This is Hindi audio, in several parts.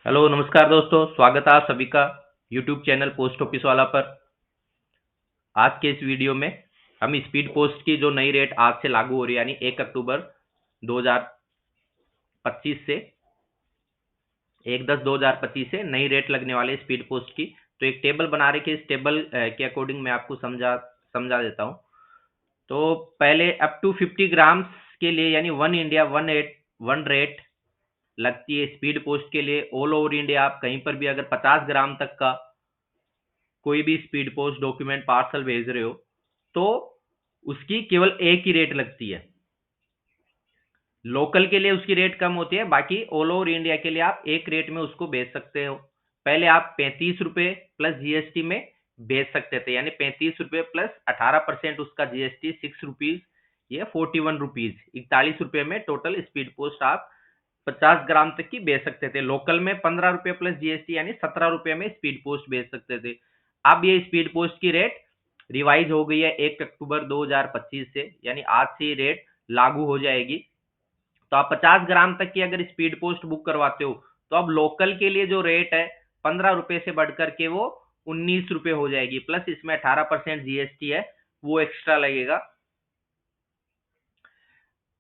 हेलो नमस्कार दोस्तों, स्वागत है आप सभी का यूट्यूब चैनल पोस्ट ऑफिस वाला पर। आज के इस वीडियो में हम स्पीड पोस्ट की जो नई रेट आज से लागू हो रही है यानी 1 अक्टूबर 2025 से 1/10/2025 से नई रेट लगने वाले स्पीड पोस्ट की। तो एक टेबल बना रखे, इस टेबल के अकॉर्डिंग मैं आपको समझा देता हूँ। तो पहले अप टू 50 ग्राम्स के लिए यानी वन इंडिया वन रेट लगती है स्पीड पोस्ट के लिए। ऑल ओवर इंडिया आप कहीं पर भी अगर 50 ग्राम तक का कोई भी स्पीड पोस्ट डॉक्यूमेंट पार्सल भेज रहे हो तो उसकी केवल एक ही रेट लगती है। लोकल के लिए उसकी रेट कम होती है, बाकी ऑल ओवर इंडिया के लिए आप एक रेट में उसको भेज सकते हो। पहले आप 35 रुपए प्लस जीएसटी में भेज सकते थे, यानी 35 रुपए प्लस 18% उसका जीएसटी 6 रुपीज, ये 41 रुपीज, 41 रुपए में टोटल स्पीड पोस्ट आप 50 ग्राम तक की भेज सकते थे। लोकल में 15 रुपए प्लस जीएसटी यानी 17 रुपए में स्पीड पोस्ट भेज सकते थे। अब ये स्पीड पोस्ट की रेट रिवाइज हो गई है 1 अक्टूबर 2025 से, यानी आज से ये रेट लागू हो जाएगी। तो आप 50 ग्राम तक की अगर स्पीड पोस्ट बुक करवाते हो तो अब लोकल के लिए जो रेट है 15 रुपए से बढ़कर के वो 19 रुपए हो जाएगी, प्लस इसमें 18% जीएसटी है वो एक्स्ट्रा लगेगा।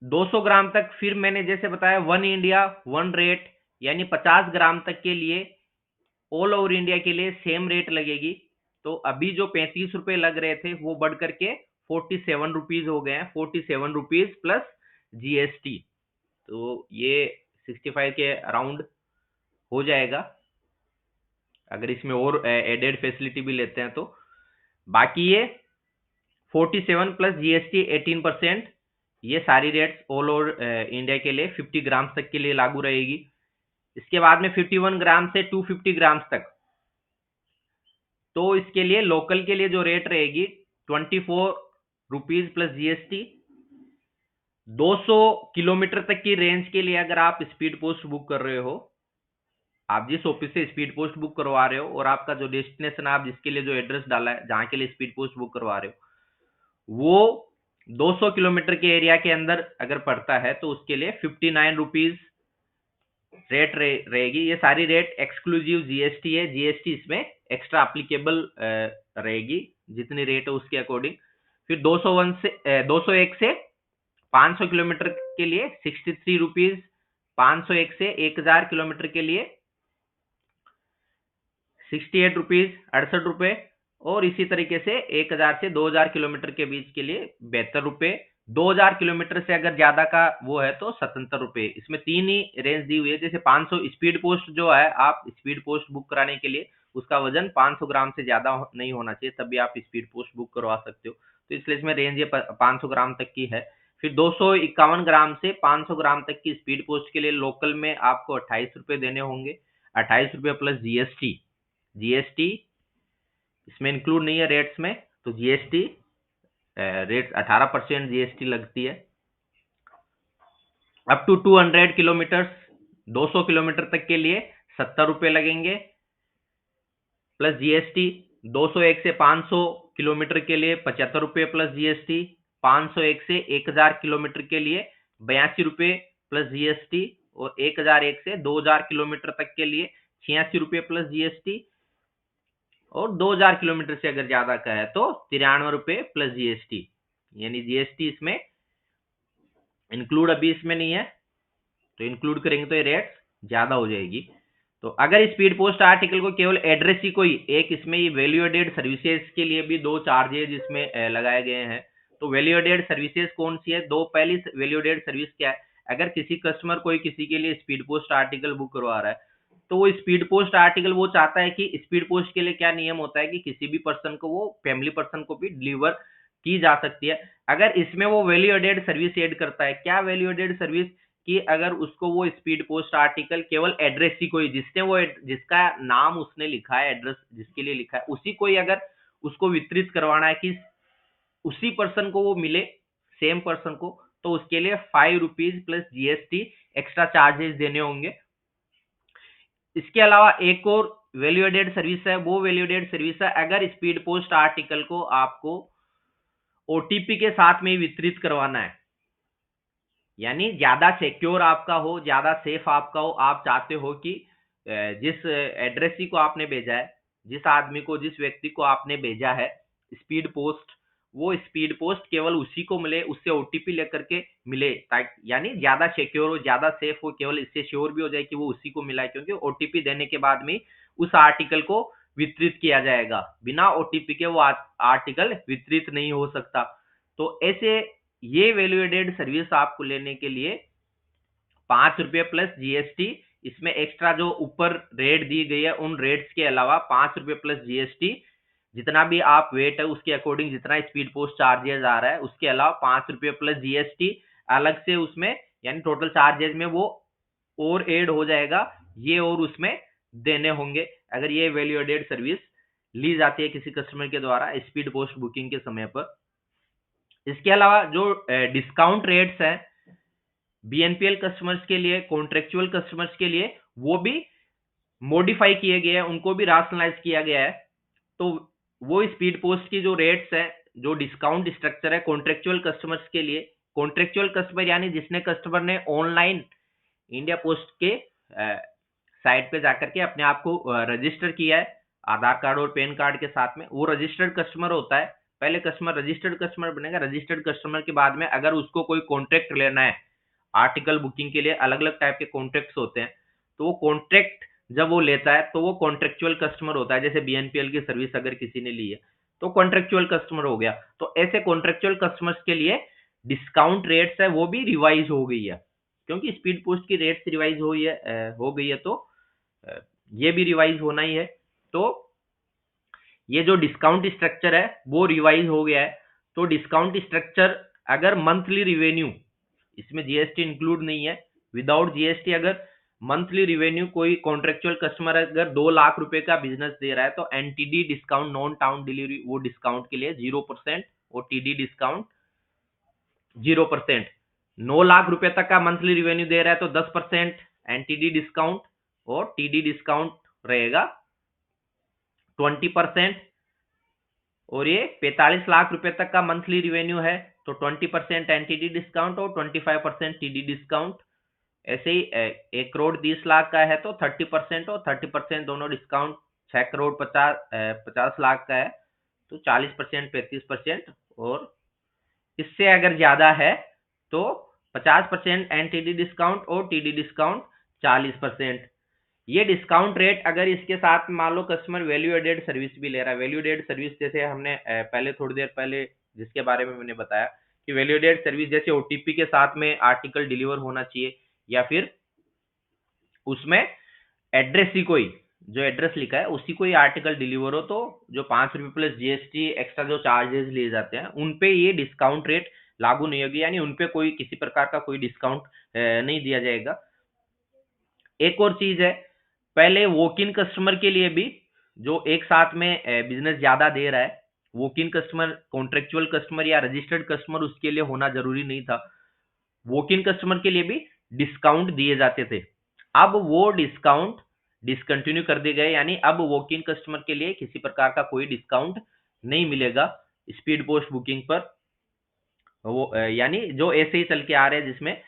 200 ग्राम तक फिर मैंने जैसे बताया वन इंडिया वन रेट, यानी 50 ग्राम तक के लिए ऑल ओवर इंडिया के लिए सेम रेट लगेगी। तो अभी जो 35 रुपए लग रहे थे वो बढ़ करके 47 रुपीज हो गए हैं, 47 रुपीज प्लस जीएसटी। तो ये 65 के अराउंड हो जाएगा अगर इसमें और एडेड फैसिलिटी भी लेते हैं तो। बाकी ये 47 प्लस जीएसटी 18%, ये सारी रेट्स ऑल ओवर इंडिया के लिए 50 ग्राम तक के लिए लागू रहेगी। इसके बाद में 51 ग्राम से 250 ग्राम तक, तो इसके लिए लोकल के लिए जो रेट रहेगी 24 रुपीज प्लस जीएसटी। 200 किलोमीटर तक की रेंज के लिए अगर आप स्पीड पोस्ट बुक कर रहे हो, आप जिस ऑफिस से स्पीड पोस्ट बुक करवा रहे हो और आपका जो डेस्टिनेशन, आप जिसके लिए जो एड्रेस डाला है जहां के लिए स्पीड पोस्ट बुक करवा रहे हो, वो 200 किलोमीटर के एरिया के अंदर अगर पड़ता है तो उसके लिए 59 रुपीज रेट रहेगी। ये सारी रेट एक्सक्लूसिव जीएसटी है, जीएसटी इसमें एक्स्ट्रा एप्लीकेबल रहेगी जितनी रेट है उसके अकॉर्डिंग। फिर 201 से 500 किलोमीटर के लिए 63 रुपीज, 501 से 1000 किलोमीटर के लिए 68 रुपीज, 68 रुपए, और इसी तरीके से 1000 से 2000 किलोमीटर के बीच के लिए 72 रुपए। 2000 किलोमीटर से अगर ज्यादा का वो है तो 77 रुपए। इसमें तीन ही रेंज दी हुई है। जैसे 500 स्पीड पोस्ट जो है, आप स्पीड पोस्ट बुक कराने के लिए उसका वजन 500 ग्राम से ज्यादा नहीं होना चाहिए, तभी आप स्पीड पोस्ट बुक करवा सकते हो। तो इसलिए इसमें रेंज ये 500 ग्राम तक की है। फिर 251 ग्राम से 500 ग्राम तक की स्पीड पोस्ट के लिए लोकल में आपको 28 रुपए देने होंगे, 28 रुपए प्लस जीएसटी। जीएसटी इसमें इंक्लूड नहीं है रेट्स में, तो जीएसटी रेट 18% जीएसटी लगती है। अप टू 200 किलोमीटर, 200 किलोमीटर तक के लिए 70 रुपए लगेंगे प्लस जीएसटी। 201 से 500 किलोमीटर के लिए 75 रुपए प्लस जीएसटी। 501 से 1000 किलोमीटर के लिए 82 रुपए प्लस जीएसटी, और 1001 से 2000 किलोमीटर तक के लिए 86 रुपए प्लस जीएसटी, और 2000 किलोमीटर से अगर ज्यादा का है तो 93 रुपए प्लस जीएसटी। यानी जीएसटी इसमें इंक्लूड अभी इसमें नहीं है, तो इंक्लूड करेंगे तो ये रेट ज्यादा हो जाएगी। तो अगर स्पीड पोस्ट आर्टिकल को केवल एड्रेस ही कोई एक, इसमें ये वैल्यू एडेड सर्विसेज के लिए भी दो चार्जेज इसमें लगाए गए हैं। तो वैल्यू एडेड सर्विसेज कौन सी है? दो। पहली वैल्यू एडेड सर्विस क्या है? अगर किसी कस्टमर कोई किसी के लिए स्पीड पोस्ट आर्टिकल बुक करवा रहा है तो वो स्पीड पोस्ट आर्टिकल वो चाहता है कि स्पीड पोस्ट के लिए क्या नियम होता है कि किसी भी पर्सन को, वो फैमिली पर्सन को भी डिलीवर की जा सकती है। अगर इसमें वो वैल्यू एडेड सर्विस ऐड करता है, क्या वैल्यू एडेड सर्विस, कि अगर उसको वो स्पीड पोस्ट आर्टिकल केवल एड्रेस ही कोई, जिसने वो जिसका नाम उसने लिखा है, एड्रेस जिसके लिए लिखा है उसी को ही अगर उसको वितरित करवाना है कि उसी पर्सन को वो मिले, सेम पर्सन को, तो उसके लिए 5 rupees plus GST extra charges देने होंगे। इसके अलावा एक और वैल्यू एडेड सर्विस है, वो वैल्यू एडेड सर्विस है अगर स्पीड पोस्ट आर्टिकल को आपको ओटीपी के साथ में वितरित करवाना है, यानी ज्यादा सिक्योर आपका हो, ज्यादा सेफ आपका हो, आप चाहते हो कि जिस एड्रेसी को आपने भेजा है, जिस आदमी को, जिस व्यक्ति को आपने भेजा है स्पीड पोस्ट, वो स्पीड पोस्ट केवल उसी को मिले, उससे ओटीपी लेकर के मिले, ताकि यानी ज्यादा सिक्योर हो, ज्यादा सेफ हो, केवल इससे श्योर भी हो जाए कि वो उसी को मिला है, क्योंकि ओटीपी देने के बाद में उस आर्टिकल को वितरित किया जाएगा, बिना ओटीपी के वो आर्टिकल वितरित नहीं हो सकता। तो ऐसे ये वैल्यू एडेड सर्विस आपको लेने के लिए ₹5 प्लस जीएसटी, इसमें एक्स्ट्रा जो ऊपर रेट दी गई है उन रेट्स के अलावा ₹5 प्लस जीएसटी, जितना भी आप वेट है उसके अकॉर्डिंग जितना स्पीड पोस्ट चार्जेस आ रहा है उसके अलावा ₹5 प्लस जीएसटी अलग से उसमें, यानी टोटल चार्जेस में वो और ऐड हो जाएगा, ये और उसमें देने होंगे अगर ये वैल्यू एडेड सर्विस ली जाती है किसी कस्टमर के द्वारा स्पीड पोस्ट बुकिंग के समय पर। इसके अलावा जो डिस्काउंट रेट्स हैं बीएनपीएल कस्टमर्स के लिए, कॉन्ट्रेक्चुअल कस्टमर्स के लिए, वो भी मॉडिफाई किए गए हैं, उनको भी राशनलाइज किया गया है। तो वो स्पीड पोस्ट की जो रेट्स है, जो डिस्काउंट स्ट्रक्चर है कॉन्ट्रेक्चुअल कस्टमर्स के लिए, कॉन्ट्रेक्चुअल कस्टमर यानी जिसने कस्टमर ने ऑनलाइन इंडिया पोस्ट के साइट पे जाकर के अपने आप को रजिस्टर किया है आधार कार्ड और पैन कार्ड के साथ में, वो रजिस्टर्ड कस्टमर होता है। पहले कस्टमर रजिस्टर्ड कस्टमर बनेगा, रजिस्टर्ड कस्टमर के बाद में अगर उसको कोई कॉन्ट्रैक्ट लेना है आर्टिकल बुकिंग के लिए, अलग अलग टाइप के कॉन्ट्रैक्ट्स होते हैं, तो वो कॉन्ट्रैक्ट जब वो लेता है तो वो कॉन्ट्रेक्चुअल कस्टमर होता है। जैसे बीएनपीएल की सर्विस अगर किसी ने ली है तो कॉन्ट्रेक्चुअल कस्टमर हो गया। तो ऐसे कॉन्ट्रेक्चुअल कस्टमर्स के लिए डिस्काउंट रेट्स है वो भी रिवाइज हो गई है, क्योंकि स्पीड पोस्ट की रेट्स रिवाइज हो गई है, तो ये भी रिवाइज होना ही है। तो ये जो डिस्काउंट स्ट्रक्चर है वो रिवाइज हो गया है। तो डिस्काउंट स्ट्रक्चर अगर मंथली रिवेन्यू, इसमें जीएसटी इंक्लूड नहीं है, विदाउट जीएसटी अगर मंथली रिवेन्यू कोई कॉन्ट्रेक्चुअल कस्टमर अगर 2 लाख रुपए का बिजनेस दे रहा है तो NTD discount, non town delivery, वो डिस्काउंट के लिए 0% और टीडी डिस्काउंट 0%। 9 लाख रुपए तक का मंथली रिवेन्यू दे रहा है तो 10% एनटीडी डिस्काउंट और टीडी डिस्काउंट रहेगा 20%। और ये 45 लाख रुपए तक का मंथली रिवेन्यू है तो 20% एनटीडी डिस्काउंट और 25% टीडी डिस्काउंट। ऐसे ही 1 करोड़ 30 लाख का है तो 30% और 30% दोनों डिस्काउंट। 6 करोड़ 50 लाख का है तो 40% 35%, और इससे अगर ज्यादा है तो 50% एनटीडी डिस्काउंट और टीडी डिस्काउंट 40%। ये डिस्काउंट रेट अगर इसके साथ मान लो कस्टमर वैल्यू एडेड सर्विस भी ले रहा है, वैल्यू एडेड सर्विस जैसे हमने पहले थोड़ी देर पहले जिसके बारे में मैंने बताया कि वैल्यू एडेड सर्विस जैसे ओटीपी के साथ में आर्टिकल डिलीवर होना चाहिए, या फिर उसमें एड्रेस ही कोई जो एड्रेस लिखा है उसी कोई आर्टिकल डिलीवर हो, तो जो ₹5 प्लस जीएसटी एक्स्ट्रा जो चार्जेस लिए जाते हैं उन पे ये डिस्काउंट रेट लागू नहीं होगी, यानी उन पे कोई किसी प्रकार का कोई डिस्काउंट नहीं दिया जाएगा। एक और चीज है, पहले वॉक इन कस्टमर के लिए भी जो एक साथ में बिजनेस ज्यादा दे रहा है, walk in customer, contractual customer या रजिस्टर्ड कस्टमर उसके लिए होना जरूरी नहीं था, वॉक इन कस्टमर के लिए भी डिस्काउंट दिए जाते थे। अब वो डिस्काउंट डिसकंटिन्यू कर दिए गए, यानी अब वॉक इन कस्टमर के लिए किसी प्रकार का कोई डिस्काउंट नहीं मिलेगा स्पीड पोस्ट बुकिंग पर। वो यानी जो ऐसे ही चल के आ रहे हैं जिसमें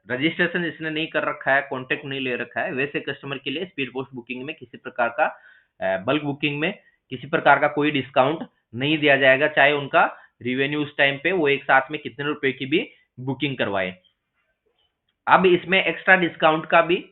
रजिस्ट्रेशन जिसने नहीं कर रखा है, कॉन्टेक्ट नहीं ले रखा है, वैसे कस्टमर के लिए स्पीड पोस्ट बुकिंग में किसी प्रकार का बल्क बुकिंग में किसी प्रकार का कोई डिस्काउंट नहीं दिया जाएगा, चाहे उनका रिवेन्यू उस टाइम पे वो एक साथ में कितने रुपए की भी बुकिंग करवाए। अब इसमें एक्स्ट्रा डिस्काउंट का भी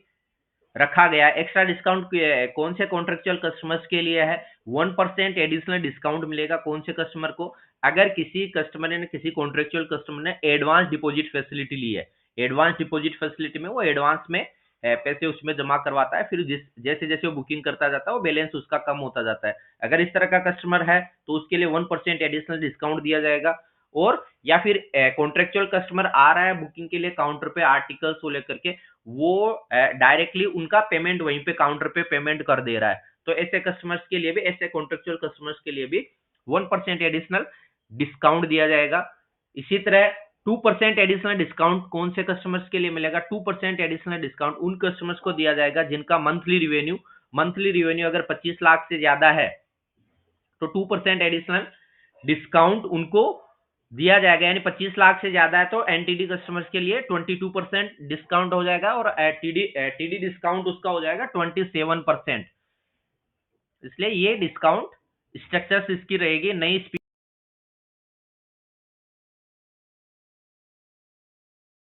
रखा गया। एक्स्ट्रा डिस्काउंट कौन से कॉन्ट्रेक्चुअल कस्टमर्स के लिए है? 1% एडिशनल डिस्काउंट मिलेगा कौन से कस्टमर को? अगर किसी कस्टमर ने, किसी कॉन्ट्रेक्चुअल कस्टमर ने एडवांस डिपॉजिट फैसिलिटी ली है, एडवांस डिपॉजिट फैसिलिटी में वो एडवांस में पैसे उसमें जमा करवाता है, फिर जैसे जैसे वो बुकिंग करता जाता है वो बैलेंस उसका कम होता जाता है। अगर इस तरह का कस्टमर है तो उसके लिए 1% एडिशनल डिस्काउंट दिया जाएगा। और या फिर कॉन्ट्रेक्चुअल कस्टमर आ रहा है बुकिंग के लिए काउंटर पे आर्टिकल्स को लेकर के, वो डायरेक्टली उनका पेमेंट वहीं पे काउंटर पे पेमेंट कर दे रहा है, तो ऐसे कस्टमर्स के लिए भी, ऐसे कॉन्ट्रेक्चुअल कस्टमर्स के लिए भी 1% एडिशनल डिस्काउंट दिया जाएगा। इसी तरह 2% एडिशनल डिस्काउंट कौन से कस्टमर्स के लिए मिलेगा? 2% एडिशनल डिस्काउंट उन कस्टमर्स को दिया जाएगा जिनका मंथली रिवेन्यू अगर 25 लाख से ज्यादा है, तो 2% एडिशनल डिस्काउंट उनको दिया जाएगा, यानी 25 लाख से ज्यादा है तो एनटीडी कस्टमर्स के लिए 22% डिस्काउंट हो जाएगा और टीडी डिस्काउंट उसका हो जाएगा 27%। इसलिए ये डिस्काउंट स्ट्रक्चर्स इसकी रहेगी। नई